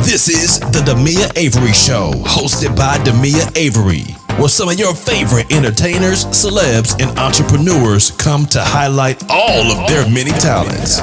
This is the Demia Avery Show, hosted by Demia Avery, where some of your favorite entertainers, celebs, and entrepreneurs come to highlight all of their many talents.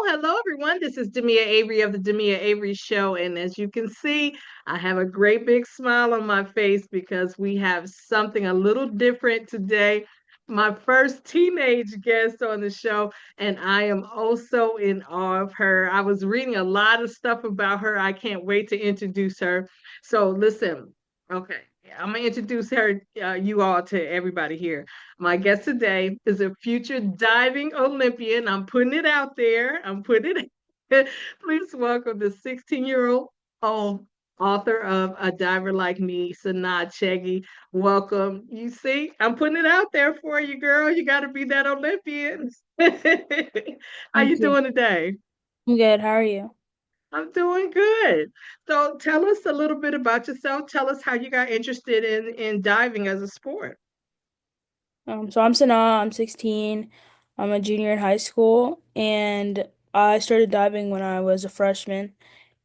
Hello, everyone. This is Demia Avery of the Demia Avery Show. And as you can see, I have a great big smile on my face because we have something a little different today. My first teenage guest on the show, and I am also in awe of her. I was reading a lot of stuff about her. I can't wait to introduce her. So, listen, okay, I'm going to introduce her, you all, to everybody here. My guest today is a future diving Olympian. I'm putting it out there. I'm putting it. Please welcome the 16-year-old author of A Diver Like Me, Sanaa Chege. Welcome. You see, I'm putting it out there for you, girl. You got to be that Olympian. How Thank you you. doing today? I'm good. How are you? I'm doing good. So tell us a little bit about yourself. Tell us how you got interested in diving as a sport. So I'm Sanaa. I'm 16. I'm a junior in high school, and I started diving when I was a freshman.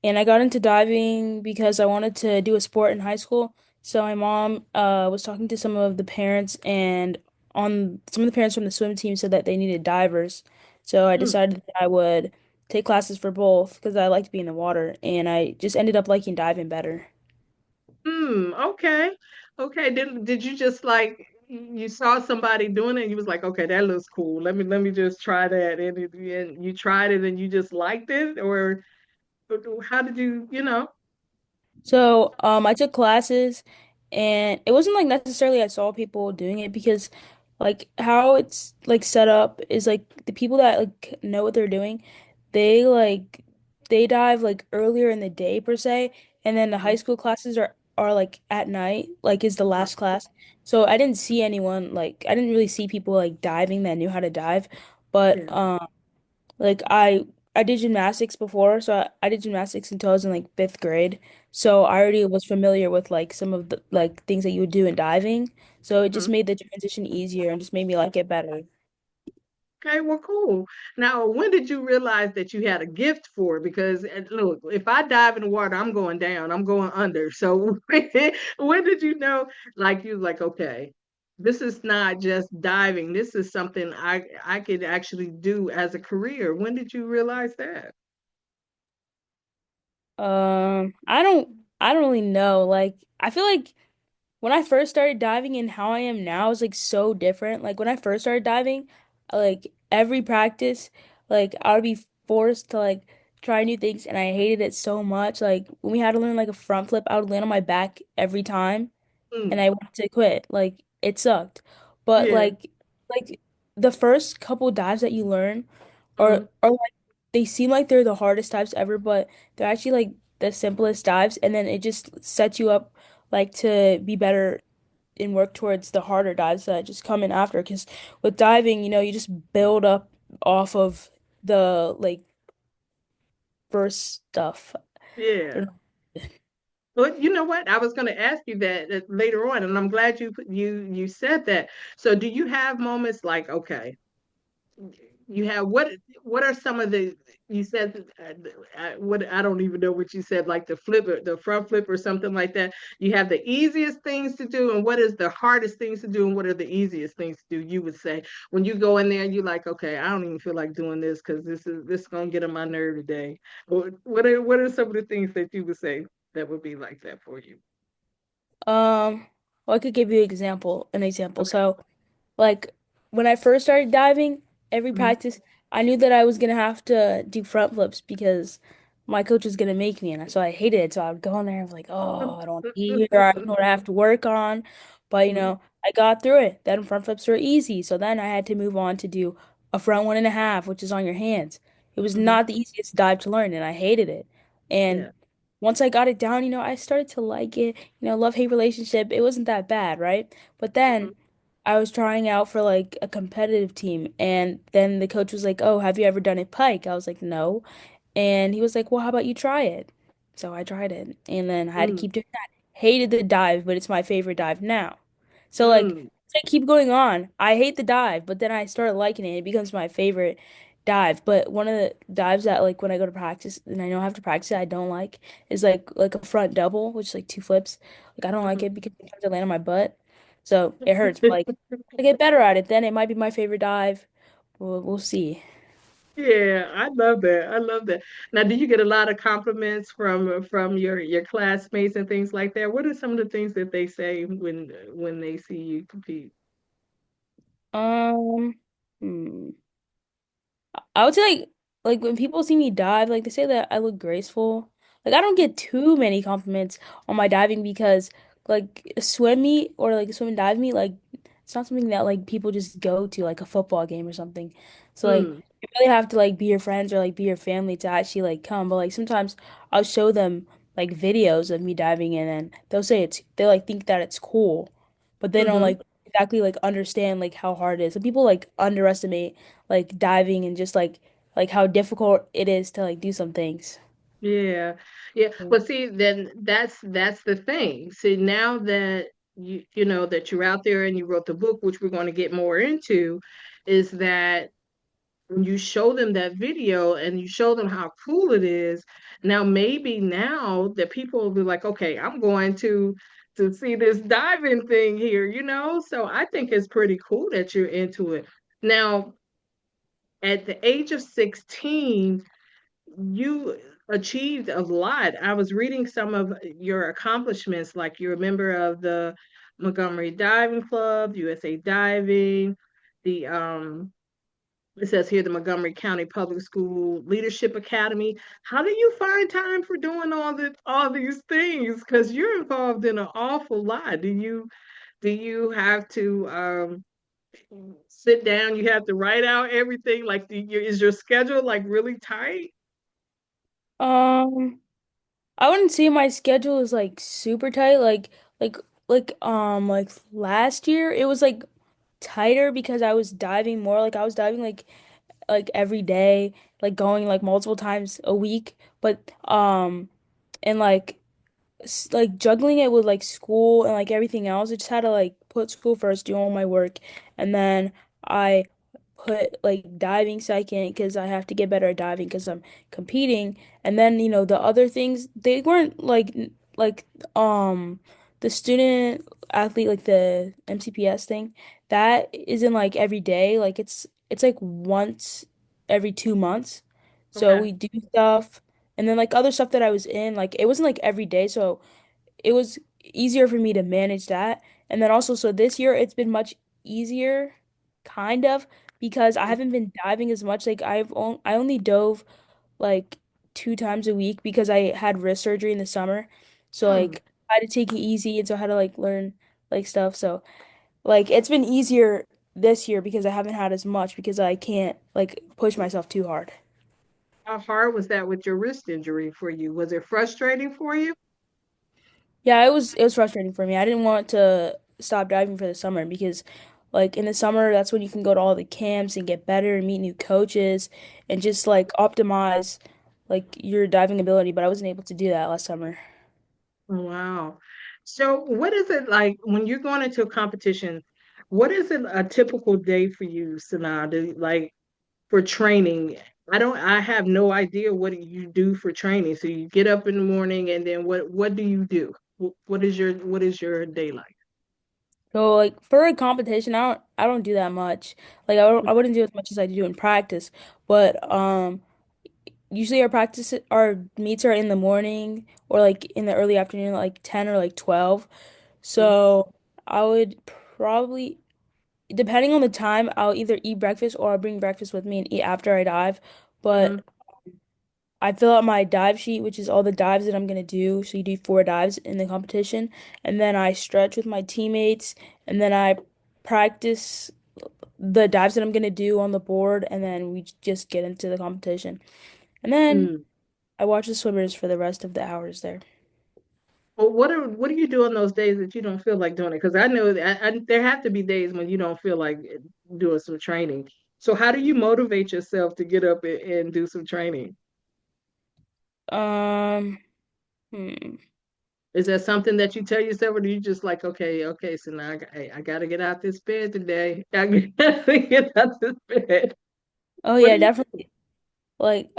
And I got into diving because I wanted to do a sport in high school. So my mom was talking to some of the parents, and on some of the parents from the swim team said that they needed divers. So I Hmm. decided that I would take classes for both because I like to be in the water, and I just ended up liking diving better. Okay. Okay. Did you just like you saw somebody doing it and you was like, okay, that looks cool. Let me just try that. And you tried it and you just liked it, or how did you? So, I took classes, and it wasn't like necessarily I saw people doing it because, like, how it's like set up is like the people that like know what they're doing, they like they dive like earlier in the day per se, and then the high school classes are like at night, like is the Uh, last class. So I didn't see anyone like I didn't really see people like diving that knew how to dive, but yeah. like I did gymnastics before, so I did gymnastics until I was in like fifth grade. So I already was familiar with like some of the like things that you would do in diving. So it just Mhm. made the transition easier and just made me like it better. Okay, well, cool. Now, when did you realize that you had a gift for it? Because look, if I dive in the water, I'm going down, I'm going under. So when did you know, like you was like, okay, this is not just diving. This is something I could actually do as a career. When did you realize that? I don't really know. Like I feel like when I first started diving and how I am now is like so different. Like when I first started diving, like every practice, like I would be forced to like try new things and I hated it so much. Like when we had to learn like a front flip, I would land on my back every time and Mm, I wanted to quit. Like it sucked. But yeah. like the first couple dives that you learn Mm, are like they seem like they're the hardest dives ever, but they're actually like the simplest dives and then it just sets you up like to be better and work towards the harder dives that just come in after. Because with diving, you just build up off of the like first stuff. I yeah. don't Well, you know what? I was going to ask you that later on, and I'm glad you said that. So, do you have moments like, okay, you have what are some of the you said what I don't even know what you said, like the flip, the front flip or something like that. You have the easiest things to do, and what is the hardest things to do, and what are the easiest things to do? You would say when you go in there and you're like, okay, I don't even feel like doing this because this is gonna get on my nerve today. What are some of the things that you would say that would be like that for you? well, I could give you an example. Okay. So like when I first started diving, every Mhm. practice, I knew that I was gonna have to do front flips because my coach was gonna make me, and so I hated it. So I would go in there and be like, "Oh, I don't want to be here. I don't know what I have to work on." But Mhm. I got through it. Then front flips were easy. So then I had to move on to do a front one and a half, which is on your hands. It was Mhm. not the easiest dive to learn, and I hated it. And Yeah. once I got it down, I started to like it. Love-hate relationship. It wasn't that bad, right? But Mhm. then I was trying out for like a competitive team, and then the coach was like, "Oh, have you ever done a pike?" I was like, "No." And he was like, "Well, how about you try it?" So I tried it, and then I had to Mm. keep doing that. Hated the dive, but it's my favorite dive now. So like Mm. I keep going on. I hate the dive, but then I start liking it. It becomes my favorite dive. But one of the dives that like when I go to practice and I know I have to practice it, I don't like is like a front double, which is like two flips. Like I don't like it because sometimes I land on my butt. So it hurts. But like I get better at it, then it might be my favorite dive. We'll see. Yeah, I love that. I love that. Now, do you get a lot of compliments from your classmates and things like that? What are some of the things that they say when they see you compete? Um, hmm. I would say like when people see me dive, like they say that I look graceful. Like I don't get too many compliments on my diving because like a swim meet or like a swim and dive meet, like it's not something that like people just go to like a football game or something. So like Hmm. you really have to like be your friends or like be your family to actually like come. But like sometimes I'll show them like videos of me diving in and they'll say they like think that it's cool, but they don't Hmm. like exactly like understand like how hard it is. So people like underestimate like diving and just like how difficult it is to like do some things. Yeah. Yeah. Mm. Well, see, then that's the thing. See, now that you know that you're out there and you wrote the book, which we're going to get more into, is that when you show them that video and you show them how cool it is, now maybe now that people will be like, okay, I'm going to see this diving thing here, you know? So I think it's pretty cool that you're into it. Now, at the age of 16, you achieved a lot. I was reading some of your accomplishments, like you're a member of the Montgomery Diving Club, USA Diving, the it says here the Montgomery County Public School Leadership Academy. How do you find time for doing all these things? Because you're involved in an awful lot. Do you have to sit down? You have to write out everything. Like, is your schedule like really tight? Um, I wouldn't say my schedule is like super tight. Like like last year it was like tighter because I was diving more. Like I was diving like every day, like going like multiple times a week. But and like juggling it with like school and like everything else. I just had to like put school first, do all my work, and then I put like diving second because I have to get better at diving because I'm competing. And then, the other things, they weren't like the student athlete like the MCPS thing. That isn't like every day. Like it's like once every 2 months. So Okay. we do stuff. And then like other stuff that I was in, like it wasn't like every day, so it was easier for me to manage that. And then also, so this year it's been much easier, kind of, because I haven't been diving as much. Like I only dove like 2 times a week because I had wrist surgery in the summer. So Hmm. like I had to take it easy, and so I had to like learn like stuff. So like it's been easier this year because I haven't had as much because I can't like push myself too hard. How hard was that with your wrist injury for you? Was it frustrating for you? Yeah, it was frustrating for me. I didn't want to stop diving for the summer because like in the summer that's when you can go to all the camps and get better and meet new coaches and just like optimize like your diving ability, but I wasn't able to do that last summer. Wow. So what is it like when you're going into a competition? What is it a typical day for you, Sanaa? Like for training? I have no idea what you do for training. So you get up in the morning and then what do you do? What is your day like? So like for a competition, I don't do that much. Like I wouldn't do as much as I do in practice, but usually our meets are in the morning or like in the early afternoon, like 10 or like 12. So I would probably, depending on the time, I'll either eat breakfast or I'll bring breakfast with me and eat after I dive. Mm-hmm. But I fill out my dive sheet, which is all the dives that I'm gonna do. So you do 4 dives in the competition, and then I stretch with my teammates, and then I practice the dives that I'm gonna do on the board, and then we just get into the competition. And then Mm. I watch the swimmers for the rest of the hours there. Well, what do you do on those days that you don't feel like doing it? Because I know that there have to be days when you don't feel like doing some training. So how do you motivate yourself to get up and do some training? Um, hmm. Is that something that you tell yourself, or do you just like, okay, okay, so now I got to get out this bed today. I got to get out this bed. Oh What yeah, do you? definitely. Like,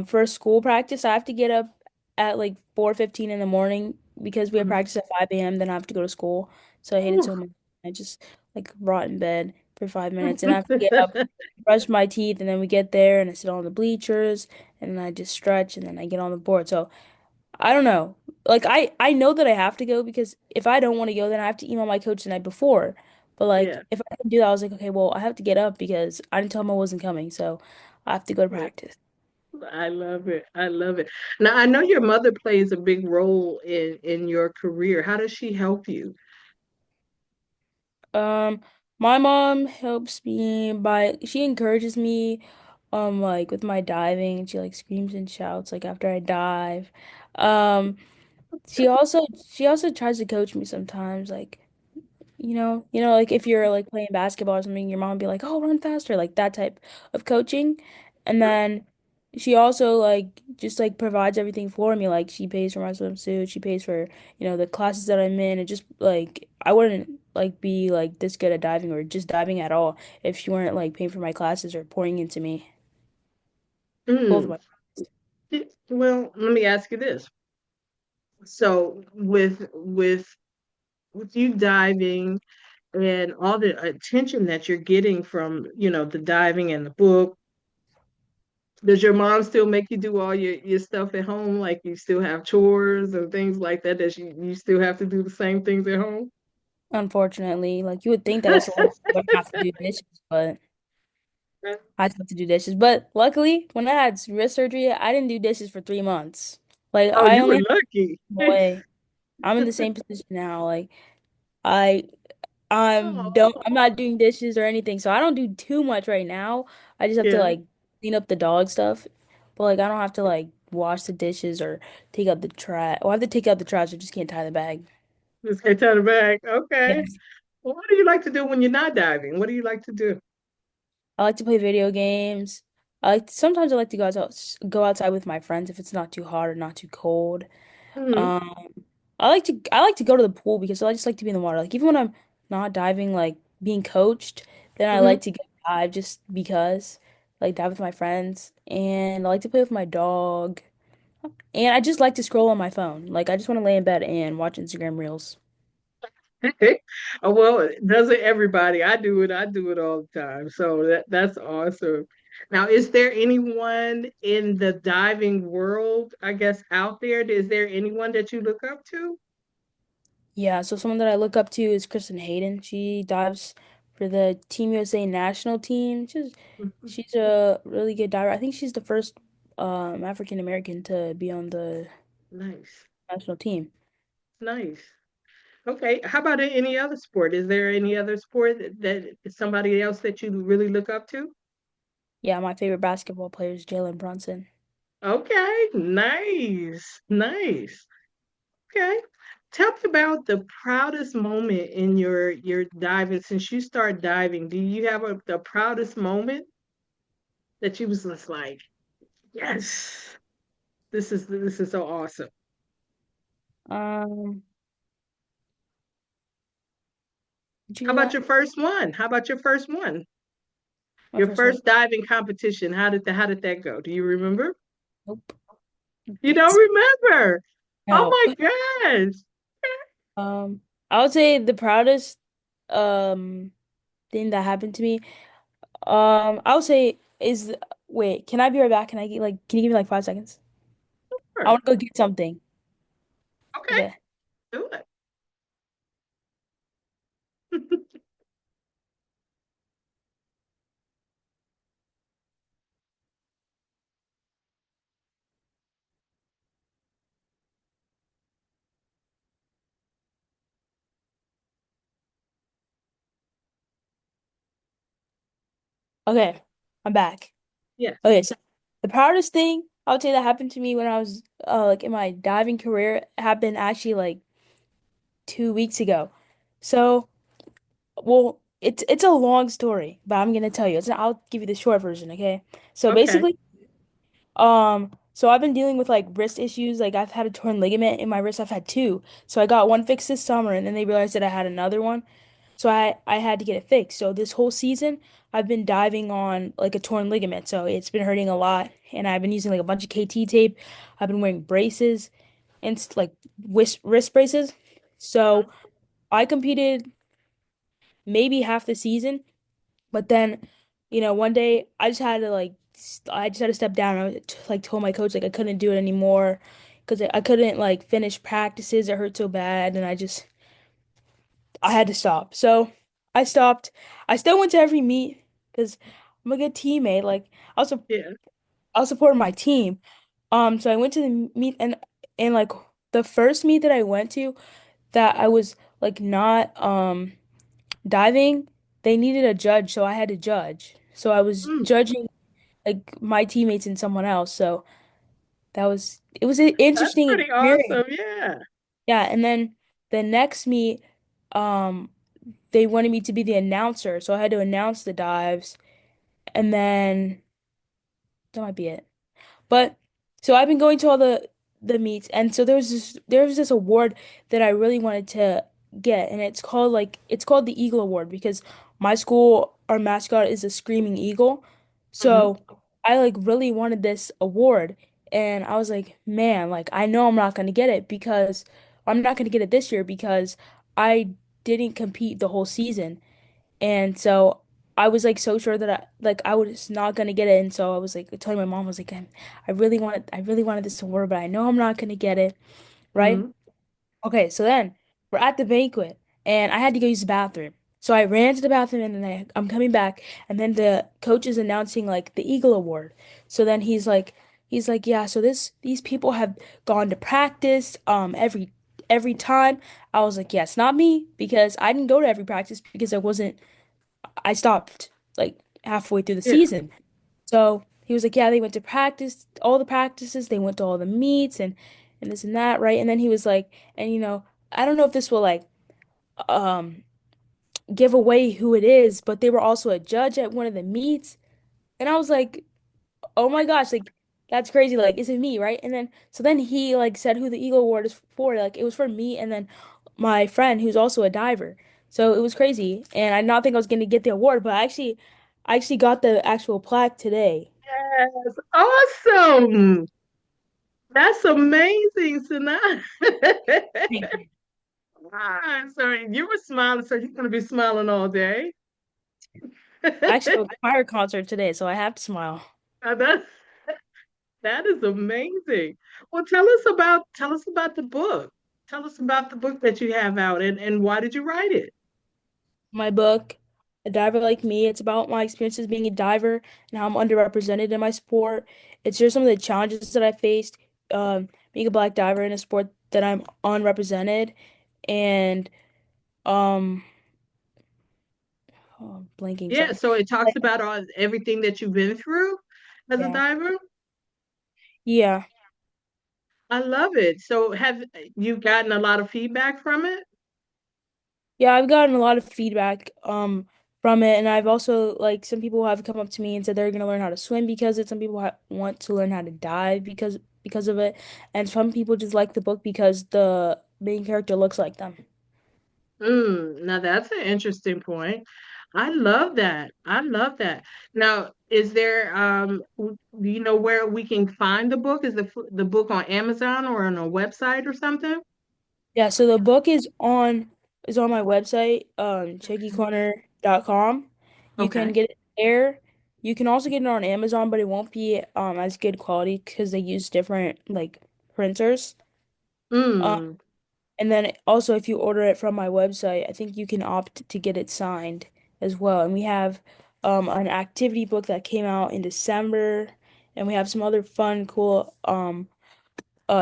for school practice, I have to get up at like 4:15 in the morning because we have Mhm. practice at 5 a.m. Then I have to go to school. So I hate it Ooh. so much. I just like rot in bed for 5 minutes and I have to get up, brush my teeth, and then we get there and I sit on the bleachers and then I just stretch and then I get on the board. So I don't know. Like I know that I have to go because if I don't want to go, then I have to email my coach the night before. But like Yeah, if I didn't do that, I was like, okay, well, I have to get up because I didn't tell him I wasn't coming. So I have to go to yeah. practice. I love it. I love it. Now I know your mother plays a big role in your career. How does she help you? Um, my mom helps me by she encourages me like with my diving. She like screams and shouts like after I dive. Um, she also tries to coach me sometimes like like if you're like playing basketball or something, your mom would be like, "Oh, run faster," like that type of coaching. And then she also like just like provides everything for me. Like she pays for my swimsuit, she pays for, the classes that I'm in. And just like I wouldn't like be like this good at diving or just diving at all if she weren't like paying for my classes or pouring into me. Both of Mm. my Well, let me ask you this. So with you diving and all the attention that you're getting from, the diving and the book, does your mom still make you do all your stuff at home? Like you still have chores and things like that? Does you still have to do the same things at home? Unfortunately, like you would think that as a little boy, I wouldn't have to do dishes, but I still have to do dishes. But luckily, when I had wrist surgery, I didn't do dishes for 3 months. Like Oh, I you only were had lucky. one away. I'm in the same position now. Like I Oh, I'm not doing dishes or anything, so I don't do too much right now. I just have to yeah. like clean up the dog stuff. But like I don't have to like wash the dishes or take out the trash. Well, I have to take out the trash, I just can't tie the bag. Just get out of the bag. Yeah. Okay. Well, what do you like to do when you're not diving? What do you like to do? I like to play video games. Sometimes I like to go outside with my friends if it's not too hot or not too cold. Hmm. Um, I like to go to the pool because I just like to be in the water. Like even when I'm not diving, like being coached, then I Hmm. like to go dive just because, like dive with my friends, and I like to play with my dog, and I just like to scroll on my phone. Like I just want to lay in bed and watch Instagram Reels. Oh, well, doesn't everybody? I do it. I do it all the time. So that's awesome. Now, is there anyone in the diving world, I guess, out there? Is there anyone that you look up to? Yeah, so someone that I look up to is Kristen Hayden. She dives for the Team USA national team. Mhm. She's a really good diver. I think she's the first African American to be on the Nice, national team. nice. Okay. How about any other sport? Is there any other sport that is somebody else that you really look up to? Yeah, my favorite basketball player is Jalen Brunson. Okay, nice, nice. Okay. Tell me about the proudest moment in your diving since you start diving. Do you have the proudest moment that you was just like, yes, this is so awesome. Um, did you How hear about that? your first one? How about your first one? My Your first one. first diving competition. How did that go? Do you remember? Nope. You don't remember. Oh No. my gosh. Um, I would say the proudest um thing that happened to me. I would say is wait, can I be right back? Can you give me like 5 seconds? I Sure. want to go get something. Okay, Okay. do it. Okay. I'm back. Yes. Okay, so the proudest thing I would say that happened to me when I was like in my diving career happened actually like 2 weeks ago. So, well, it's a long story, but I'm gonna tell you. I'll give you the short version, okay? So Okay. basically, um So I've been dealing with like wrist issues. Like I've had a torn ligament in my wrist. I've had two. So I got one fixed this summer and then they realized that I had another one. So I had to get it fixed. So this whole season I've been diving on like a torn ligament. So it's been hurting a lot and I've been using like a bunch of KT tape. I've been wearing braces and like wrist braces. So I competed maybe half the season, but then, one day I just had to I just had to step down. Like told my coach like I couldn't do it anymore because I couldn't like finish practices. It hurt so bad, and I had to stop. So I stopped. I still went to every meet because I'm a good teammate. Like also Yeah. I'll support my team. So I went to the meet and like the first meet that I went to that I was like not diving, they needed a judge, so I had to judge. So I was Mm, judging like my teammates and someone else. So it was an that's interesting pretty experience. awesome. Yeah. Yeah, and then the next meet, um, they wanted me to be the announcer, so I had to announce the dives, and then that might be it. But so I've been going to all the meets, and so there was this award that I really wanted to get, and it's called the Eagle Award because my school, our mascot is a screaming eagle. Hmm. So I like really wanted this award, and I was like, man, like I know I'm not gonna get it because I'm not gonna get it this year because I didn't compete the whole season. And so I was like so sure that I was not gonna get it, and so I was like telling my mom, I was like, I really wanted this award, but I know I'm not gonna get it, right? Hmm. Okay, so then we're at the banquet, and I had to go use the bathroom. So I ran to the bathroom, and then I'm coming back, and then the coach is announcing like the Eagle Award. So then he's like, yeah, so these people have gone to practice every time. I was like, yes, not me because I didn't go to every practice because I stopped like halfway through the Yeah. season. So he was like, yeah, they went to practice, all the practices, they went to all the meets and this and that, right? And then he was like, and I don't know if this will like um give away who it is, but they were also a judge at one of the meets. And I was like, oh my gosh, like that's crazy. Like, is it me, right? And then so then he like said who the Eagle Award is for. Like it was for me and then my friend who's also a diver. So it was crazy. And I did not think I was gonna get the award, but I actually got the actual plaque today. Yes. Awesome. That's amazing, Sanaa. Thank you. Ah, so you were smiling, so you're gonna be smiling all day. I actually have a choir concert today, so I have to smile. That that is amazing. Well, tell us about the book. Tell us about the book that you have out and why did you write it? My book, A Diver Like Me, it's about my experiences being a diver and how I'm underrepresented in my sport. It shares some of the challenges that I faced being a black diver in a sport that I'm unrepresented. And um oh, I'm blanking, Yeah, sorry. so it talks about everything that you've been through as a Yeah. diver. Yeah. I love it. So have you gotten a lot of feedback from it? Yeah, I've gotten a lot of feedback from it, and I've also like some people have come up to me and said they're gonna learn how to swim because of it. Some people ha want to learn how to dive because of it, and some people just like the book because the main character looks like them. Now that's an interesting point. I love that. I love that. Now, is there do you know where we can find the book? Is the book on Amazon or on a website or something? Yeah, so the book is on my website, chegecorner.com. You can Okay. get it there. You can also get it on Amazon, but it won't be as good quality because they use different like printers. Mm. And then also, if you order it from my website, I think you can opt to get it signed as well. And we have an activity book that came out in December, and we have some other fun, cool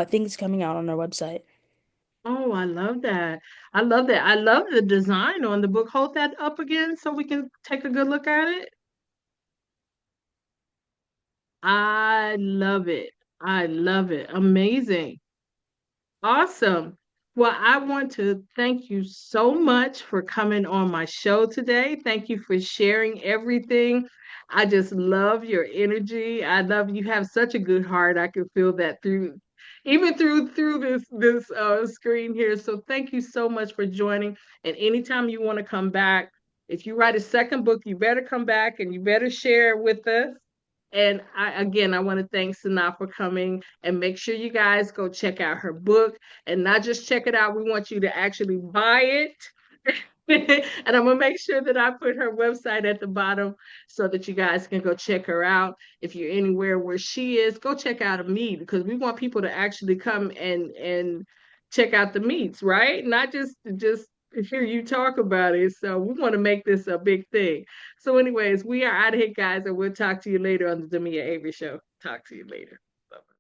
things coming out on our website. Oh, I love that. I love that. I love the design on the book. Hold that up again so we can take a good look at it. I love it. I love it. Amazing. Awesome. Well, I want to thank you so much for coming on my show today. Thank you for sharing everything. I just love your energy. I love you have such a good heart. I can feel that through even through this screen here. So thank you so much for joining. And anytime you want to come back, if you write a second book, you better come back and you better share with us. And I want to thank Sanaa for coming and make sure you guys go check out her book and not just check it out. We want you to actually buy it. And I'm gonna make sure that I put her website at the bottom so that you guys can go check her out. If you're anywhere where she is, go check out a meet because we want people to actually come and check out the meets, right? Not just hear you talk about it. So we want to make this a big thing. So, anyways, we are out of here, guys, and we'll talk to you later on the Demia Avery Show. Talk to you later. Bye.